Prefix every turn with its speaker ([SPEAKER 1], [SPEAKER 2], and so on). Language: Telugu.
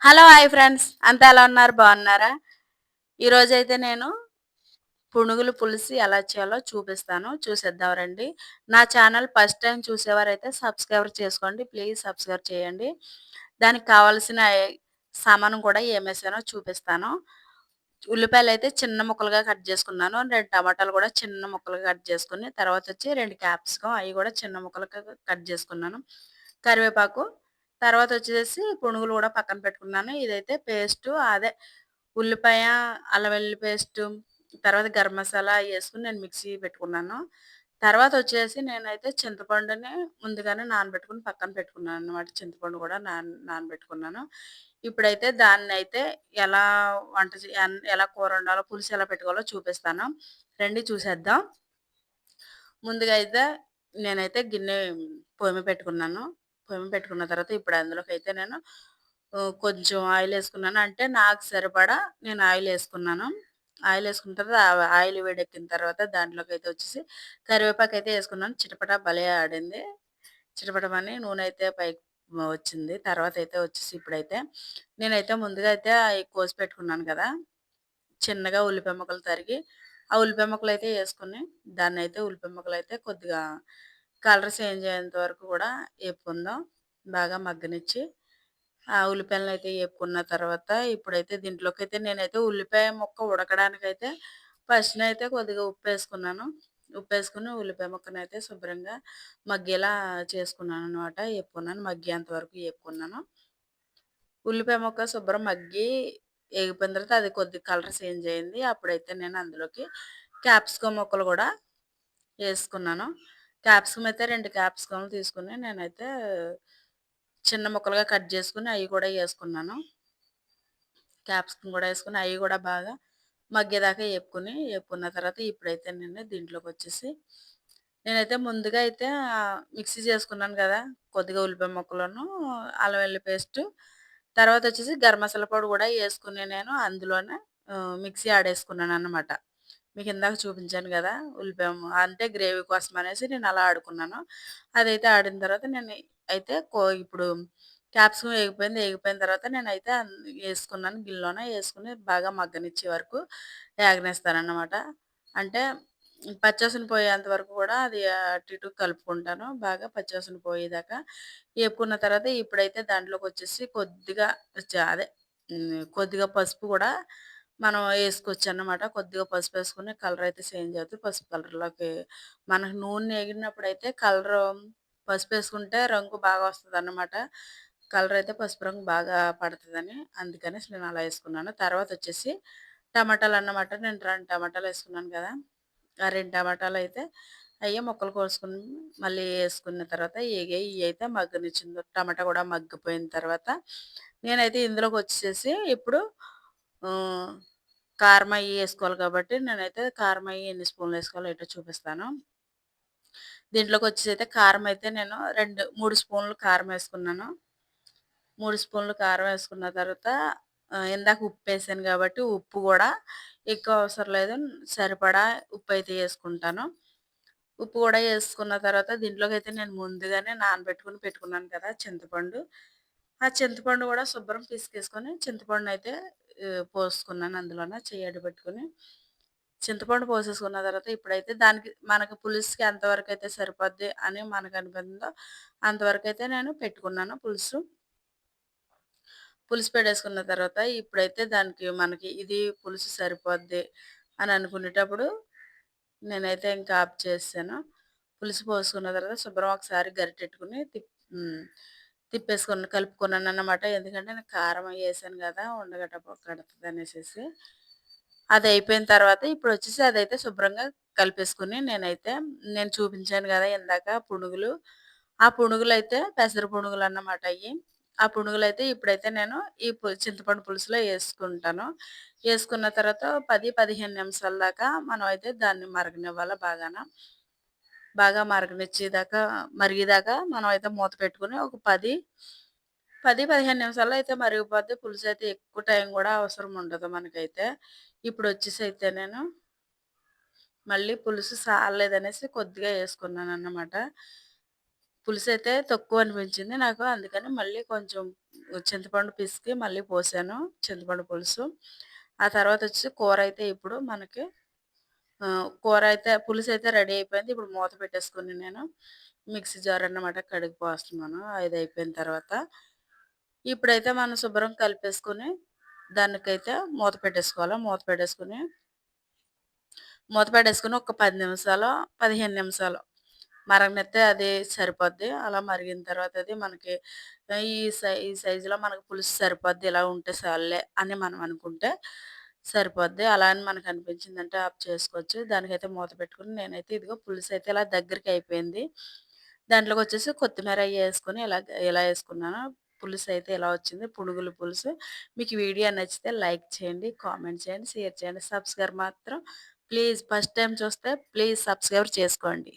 [SPEAKER 1] హలో! Hi friends. అంతా ఎలా ఉన్నారు? బాగున్నారా? ఈరోజైతే నేను పునుగులు పులుసు ఎలా చేయాలో చూపిస్తాను. చూసేద్దాం రండి. నా ఛానల్ ఫస్ట్ టైమ్ చూసేవారైతే సబ్స్క్రైబ్ చేసుకోండి. ప్లీజ్ సబ్స్క్రైబ్ చేయండి. దానికి కావాల్సిన సామాను కూడా ఏమేసానో చూపిస్తాను. ఉల్లిపాయలైతే చిన్న ముక్కలుగా కట్ చేసుకున్నాను. 2 టమాటాలు కూడా చిన్న ముక్కలుగా కట్ చేసుకొని, తర్వాతొచ్చి 2 క్యాప్సికమ్ అయి కూడా చిన్న ముక్కలుగా కట్ చేసుకున్నాను. కరివేపాకు, తర్వాతొచ్చేసి పునుగులు కూడా పక్కన పెట్టుకున్నాను. ఇదైతే పేస్టు అదే ఉల్లిపాయ, అల్లం వెల్లుల్లి పేస్టు, తర్వాత గరం మసాలా అయ్యేసుకొని నేను మిక్సీ పెట్టుకున్నాను. తర్వాతొచ్చేసి నేనైతే చింతపండుని ముందుగానే నానబెట్టుకొని పక్కన పెట్టుకున్నాననమాట. చింతపండు కూడా నానబెట్టుకున్నాను. ఇప్పుడైతే దాన్నైతే ఎలా వంట చే ఎన్ ఎలా కూర వండాలో, పులుసు ఎలా పెట్టుకోవాలో చూపిస్తాను. రండి చూసేద్దాం. ముందుగా అయితే నేనైతే గిన్నె పొయ్యి మీద పెట్టుకున్నాను. పొయ్యి మీద పెట్టుకున్న తర్వాత ఇప్పుడు అందులోకైతే నేను కొంచెం ఆయిలేసుకున్నాను. అంటే నాకు సరిపడా నేను ఆయిలేసుకున్నాను. ఆయిలేసుకున్న తర్వాత ఆయిల్ వేడెక్కిన తర్వాత దాంట్లోకైతే వచ్చేసి కరివేపాకైతే ఏసుకున్నాను. చిటపట భలే ఆడింది. చిటపటమని నూనె అయితే పైకి వచ్చింది. తర్వాతైతే వచ్చేసి ఇప్పుడైతే నేనైతే ముందుగా అయితే అయి కోసి పెట్టుకున్నాను కదా! చిన్నగా ఉల్లిపాయ ముక్కలు తరిగి, ఆ ఉల్లిపాయ ముక్కలైతే ఏసుకొని, దాన్నైతే ఉల్లిపాయ ముక్కలైతే కొద్దిగా కలర్ చేంజ్ అయ్యేంత వరకు కూడా ఏపుకుందాం. బాగా మగ్గనిచ్చి, ఆ ఉల్లిపాయలనైతే ఏపుకున్న తర్వాత ఇప్పుడైతే దీంట్లోకైతే నేనైతే ఉల్లిపాయ ముక్క ఉడకడానికైతే ఫస్ట్‌నైతే కొద్దిగా ఉప్పేసుకున్నాను. ఉప్పేసుకొని ఉల్లిపాయ ముక్కనైతే శుభ్రంగా మగ్గేలా చేసుకున్నాననమాట. ఏపుకున్నాను. మగ్గేంత వరకు ఏపుకున్నాను. ఉల్లిపాయ ముక్క శుభ్రం మగ్గి ఎగిపోయిన తర్వాత అది కొద్దిగా కలర్ చేంజ్ అయింది. అప్పుడైతే నేను అందులోకి క్యాప్సికమ్ ముక్కలు కూడా ఏసుకున్నాను. క్యాప్సికమ్ అయితే 2 క్యాప్సికమ్‌లు తీసుకొని నేనైతే చిన్న ముక్కలుగా కట్ చేసుకొని అయి కూడా ఏసుకున్నాను. క్యాప్సికమ్ కూడా ఏసుకొని అయి కూడా బాగా మగ్గేదాకా ఏపుకున్న తర్వాత ఇప్పుడైతే నేను దీంట్లోకొచ్చేసి నేనైతే ముందుగా అయితే మిక్సీ చేసుకున్నాను కదా! కొద్దిగా ఉల్లిపాయ ముక్కలును, అల్లం వెల్లుల్లి పేస్టు, తర్వాతొచ్చేసి గరం మసాలా పొడి కూడా ఏసుకొని నేను అందులోనే మిక్సీ ఆడేసుకున్నాననమాట. మీకిందాక చూపించాను గదా! అంటే గ్రేవీ కోసం అనేసి నేను అలా ఆడుకున్నాను. అదైతే ఆడిన తర్వాత నేను అయితే ఇప్పుడు క్యాప్సికమ్ ఏగిపోయింది. ఏగిపోయిన తర్వాత నేనైతే ఏసుకున్నాను గిన్నెలోన. ఏసుకొని బాగా మగ్గనిచ్చే వరకు ఏగనిస్తాననమాట. అంటే పచ్చివాసన పోయేంత వరకు కూడా అది అటు ఇటు కలుపుకుంటాను. బాగా పచ్చివాసన పోయేదాకా ఏపుకున్న తర్వాత ఇప్పుడైతే దాంట్లోకొచ్చేసి కొద్దిగా అదే కొద్దిగా పసుపు కూడా మనం ఏసుకోవచ్చన్నమాట. కొద్దిగా పసుపేసుకొని కలరయితే చేంజ్ అవుతది. పసుపు కలర్‌లోకి మనకు నూనె ఏగినప్పుడైతే పసుపేసుకుంటే రంగు బాగా వస్తదన్నమాట. కలరయితే పసుపు రంగు బాగా పడతదని. అందుకనేసి నేను అలా ఏసుకున్నాను. తర్వాతొచ్చేసి టమాటాలన్నమాట. నేను 2 టమాటాలేసుకున్నాను కదా! ఆ 2 టమాటాలయితే అయ్యే ముక్కలు కోసుకొని మళ్ళీ ఏసుకున్న తర్వాత ఏగాయి. ఇయయితే మగ్గనిచ్చిన టమాటా కూడా మగ్గిపోయిన తర్వాత నేనైతే ఇందులోకొచ్చేసి ఇప్పుడు ఆహ్, కారం అయ్యి ఏసుకోవాలి కాబట్టి నేనైతే కారం అయ్యి ఎన్ని స్పూన్‌లేసుకోవాలో ఏంటో చూపిస్తాను. దీంట్లోకొచ్చేసైతే కారం అయితే నేను 3 స్పూన్లు కారం ఏసుకున్నాను. 3 స్పూన్లు కారం ఏసుకున్న తర్వాత ఇందాక ఉప్పేసాను గాబట్టి ఉప్పు గూడా ఎక్కువ అవసరం లేదు. సరిపడా ఉప్పయితే యేసుకుంటాను. ఉప్పు గూడా యేసుకున్న తర్వాత దీంట్లోకైతే నేను ముందుగానే నానబెట్టుకొని పెట్టుకున్నాను కదా! చింతపండు. ఆ చింతపండు గూడా శుభ్రం పిసికేసుకొని చింతపండునయితే పోసుకున్నాను అందులోన చెయ్యి అడ్డుపెట్టుకొని. చింతపండు పోసేసుకున్న తర్వాత ఇప్పుడైతే దానికి మనకు పులుసుకి ఎంతవరకైతే సరిపోద్ది అని మనకనిపిందో అంతవరకైతే నేను పెట్టుకున్నాను పులుసు. పులుసు పెట్టేసుకున్న తర్వాత ఇప్పుడైతే దానికి మనకి ఇది పులుసు సరిపోద్ది అని అనుకునేటప్పుడు నేనైతే ఇంకా ఆఫ్ చేసేసాను. పులుసు పోసుకున్న తర్వాత శుభ్రం ఒకసారి గరిటెట్టుకొని కలుపుకున్నానన్నమాట. ఎందుకంటే నేను కారం అయి ఏసాను గదా! ఉండగట్ట కడతదనేసేసి. అదయిపోయిన తర్వాత ఇప్పుడొచ్చేసి అదైతే శుభ్రంగా కలిపేసుకొని నేను చూపించాను గదా! ఇందాక పునుగులు. ఆ పునుగులైతే పెసర పునుగులన్నమాట అయ్యి. ఆ పునుగులైతే ఇప్పుడైతే నేను ఈ చింతపండు పులుసులో యేసుకుంటాను. యేసుకున్న తర్వాత 10, 15 నిమిషాల దాకా మనం అయితే దాన్ని మరగనివ్వాల బాగాన. బాగా మరిగేదాకా మనం అయితే మూత పెట్టుకొని ఒక 10, 15 నిమిషాల్లో అయితే మరిగిపోద్ది. పులుసయితే ఎక్కువ టైం గూడా అవసరం ఉండదు మనకైతే. ఇప్పుడొచ్చేసైతే నేను మళ్ళీ పులుసు సాల్లేదనేసి కొద్దిగా యేసుకున్నానన్నమాట. పులుసయితే తక్కువ అనిపించింది నాకు. అందుకని మళ్ళీ కొంచెం చింతపండు పిసికి మళ్ళీ పోసాను చింతపండు పులుసు. ఆ తర్వాతొచ్చేసి కూరైతే ఇప్పుడు మనకి పులుసైతే రెడీ అయిపోయింది. ఇప్పుడు మూత పెట్టేసుకొని నేను మిక్సీ జార్ అన్నమాట కడిగి పోస్తున్నాను. ఇదయిపోయిన తర్వాత ఇప్పుడైతే మనం శుభ్రం కలిపేసుకొని దానికైతే మూత పెట్టేసుకొని ఒక 10 నిమిషాలో, 15 నిమిషాలు మరగనిస్తే అది సరిపోద్ది. అలా మరిగిన తర్వాత అది మనకి ఈ సైజులో మనకు పులుసు సరిపోద్ది. ఇలా ఉంటే చాలులే అని మనం అనుకుంటే సరిపోద్ది. అలా అని మనకు అనిపించిందంటే ఆఫ్ చేసుకోవచ్చు. దానికైతే మూత పెట్టుకొని నేనైతే ఇదిగో పులుసయితే ఇలా దగ్గరికి అయిపోయింది. దాంట్లోకొచ్చేసి కొత్తిమీర అయ్యేసుకొని ఇలా యేసుకున్నాను. పులుసయితే ఇలా వచ్చింది. పునుగుల పులుసు. మీకు వీడియో నచ్చితే లైక్ చేయండి, కామెంట్ చేయండి, షేర్ చేయండి. సబ్స్క్రైబ్ మాత్రం ప్లీజ్ ఫస్ట్ టైమ్ చూస్తే ప్లీజ్ సబ్స్క్రైబ్ చేసుకోండి.